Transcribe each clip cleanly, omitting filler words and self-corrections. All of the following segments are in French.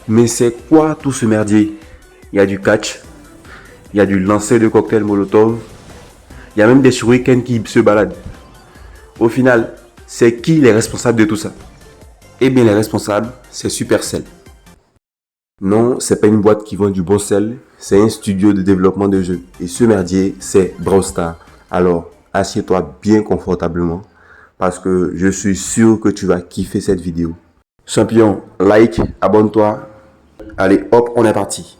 Mais c'est quoi tout ce merdier? Il y a du catch, il y a du lancer de cocktail Molotov, il y a même des shurikens qui se baladent. Au final, c'est qui les responsables de tout ça? Eh bien, les responsables, c'est Supercell. Non, c'est pas une boîte qui vend du bon sel, c'est un studio de développement de jeux. Et ce merdier, c'est Brawl Stars. Alors, assieds-toi bien confortablement parce que je suis sûr que tu vas kiffer cette vidéo. Champion, like, abonne-toi. Allez, hop, on est parti.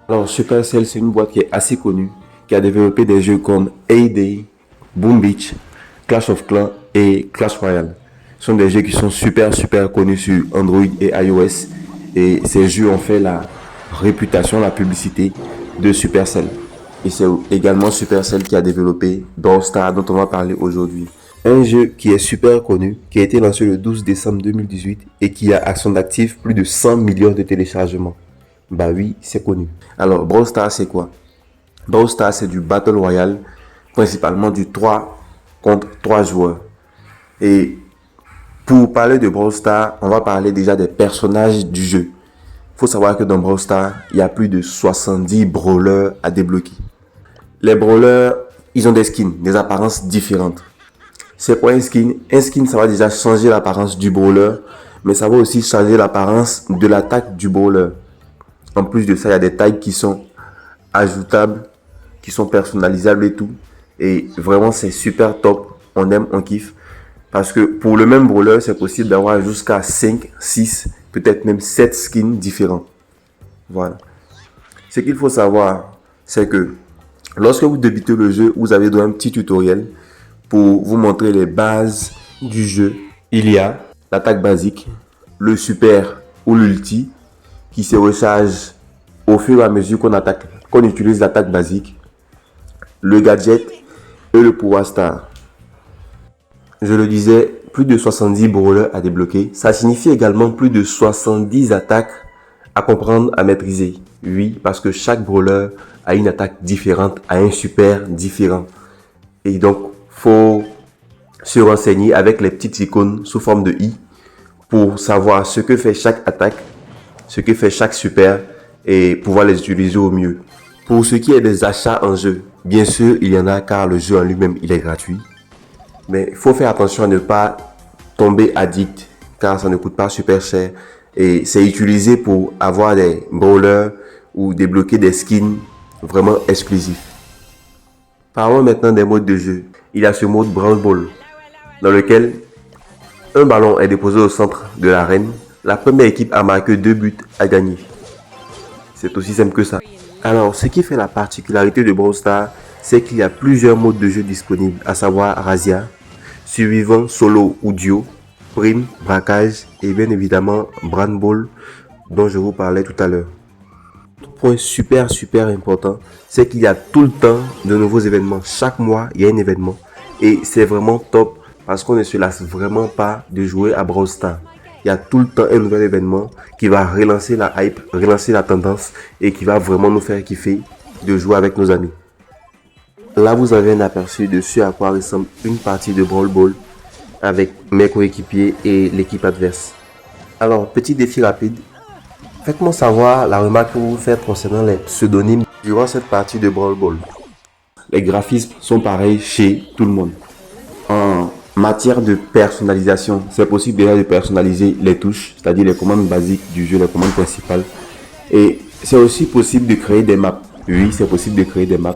Alors, Supercell, c'est une boîte qui est assez connue, qui a développé des jeux comme A-Day, Boom Beach, Clash of Clans et Clash Royale. Ce sont des jeux qui sont super connus sur Android et iOS. Et ces jeux ont fait la réputation, la publicité de Supercell. Et c'est également Supercell qui a développé Brawl Stars dont on va parler aujourd'hui. Un jeu qui est super connu, qui a été lancé le 12 décembre 2018 et qui a à son actif plus de 100 millions de téléchargements. Bah oui, c'est connu. Alors, Brawl Stars, c'est quoi? Brawl Stars, c'est du Battle Royale, principalement du 3 contre 3 joueurs. Et pour parler de Brawl Stars, on va parler déjà des personnages du jeu. Il faut savoir que dans Brawl Stars, il y a plus de 70 brawlers à débloquer. Les brawlers, ils ont des skins, des apparences différentes. C'est quoi un skin? Un skin, ça va déjà changer l'apparence du brawler, mais ça va aussi changer l'apparence de l'attaque du brawler. En plus de ça, il y a des tags qui sont ajoutables, qui sont personnalisables et tout. Et vraiment, c'est super top. On aime, on kiffe. Parce que pour le même brawler, c'est possible d'avoir jusqu'à 5, 6, peut-être même 7 skins différents. Voilà. Ce qu'il faut savoir, c'est que lorsque vous débutez le jeu, vous avez droit à un petit tutoriel pour vous montrer les bases du jeu. Il y a l'attaque basique, le super ou l'ulti qui se recharge au fur et à mesure qu'on utilise l'attaque basique, le gadget et le pouvoir star. Je le disais, plus de 70 brawlers à débloquer. Ça signifie également plus de 70 attaques à comprendre, à maîtriser. Oui, parce que chaque brawler a une attaque différente, a un super différent. Et donc, faut se renseigner avec les petites icônes sous forme de i pour savoir ce que fait chaque attaque, ce que fait chaque super et pouvoir les utiliser au mieux. Pour ce qui est des achats en jeu, bien sûr, il y en a car le jeu en lui-même, il est gratuit. Mais il faut faire attention à ne pas tomber addict car ça ne coûte pas super cher et c'est utilisé pour avoir des brawlers ou débloquer des skins vraiment exclusifs. Parlons maintenant des modes de jeu. Il y a ce mode Brawl Ball dans lequel un ballon est déposé au centre de l'arène. La première équipe à marquer 2 buts a gagné. C'est aussi simple que ça. Alors, ce qui fait la particularité de Brawl Stars, c'est qu'il y a plusieurs modes de jeu disponibles, à savoir Razzia, survivant, solo ou duo, prime, braquage et bien évidemment Brawl Ball dont je vous parlais tout à l'heure. Point super important, c'est qu'il y a tout le temps de nouveaux événements. Chaque mois, il y a un événement et c'est vraiment top parce qu'on ne se lasse vraiment pas de jouer à Brawl Stars. Il y a tout le temps un nouvel événement qui va relancer la hype, relancer la tendance et qui va vraiment nous faire kiffer de jouer avec nos amis. Là, vous avez un aperçu de ce à quoi ressemble une partie de Brawl Ball avec mes coéquipiers et l'équipe adverse. Alors, petit défi rapide. Faites-moi savoir la remarque que vous faites concernant les pseudonymes durant cette partie de Brawl Ball. Les graphismes sont pareils chez tout le monde. En matière de personnalisation, c'est possible déjà de personnaliser les touches, c'est-à-dire les commandes basiques du jeu, les commandes principales. Et c'est aussi possible de créer des maps. Oui, c'est possible de créer des maps.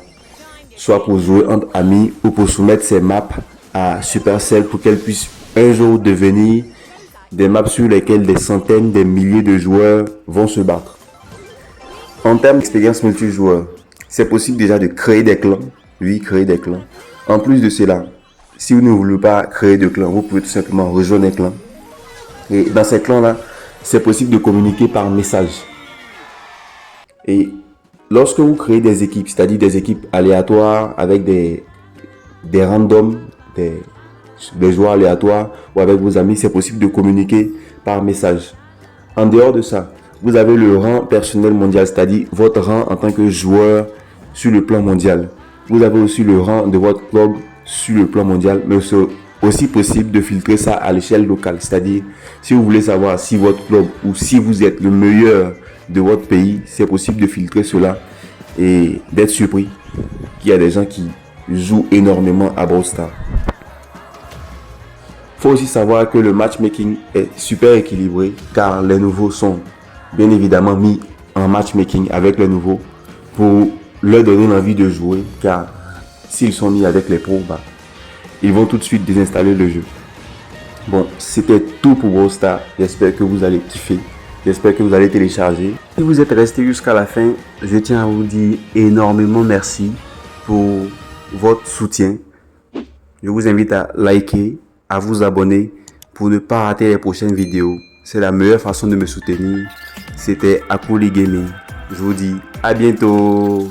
Soit pour jouer entre amis ou pour soumettre ces maps à Supercell pour qu'elles puissent un jour devenir des maps sur lesquelles des centaines, des milliers de joueurs vont se battre. En termes d'expérience multijoueur, c'est possible déjà de créer des clans. Oui, créer des clans. En plus de cela, si vous ne voulez pas créer de clan, vous pouvez tout simplement rejoindre un clan. Et dans ces clans-là, c'est possible de communiquer par message. Et lorsque vous créez des équipes, c'est-à-dire des équipes aléatoires avec des randoms, des joueurs aléatoires ou avec vos amis, c'est possible de communiquer par message. En dehors de ça, vous avez le rang personnel mondial, c'est-à-dire votre rang en tant que joueur sur le plan mondial. Vous avez aussi le rang de votre club sur le plan mondial, mais c'est aussi possible de filtrer ça à l'échelle locale. C'est-à-dire, si vous voulez savoir si votre club ou si vous êtes le meilleur de votre pays, c'est possible de filtrer cela et d'être surpris qu'il y a des gens qui jouent énormément à Brawl Stars. Il faut aussi savoir que le matchmaking est super équilibré car les nouveaux sont bien évidemment mis en matchmaking avec les nouveaux pour leur donner l'envie de jouer, car s'ils sont mis avec les pros, ils vont tout de suite désinstaller le jeu. Bon, c'était tout pour Brawl Stars. J'espère que vous allez kiffer. J'espère que vous allez télécharger. Si vous êtes resté jusqu'à la fin, je tiens à vous dire énormément merci pour votre soutien. Je vous invite à liker, à vous abonner pour ne pas rater les prochaines vidéos. C'est la meilleure façon de me soutenir. C'était Akouli Gaming. Je vous dis à bientôt.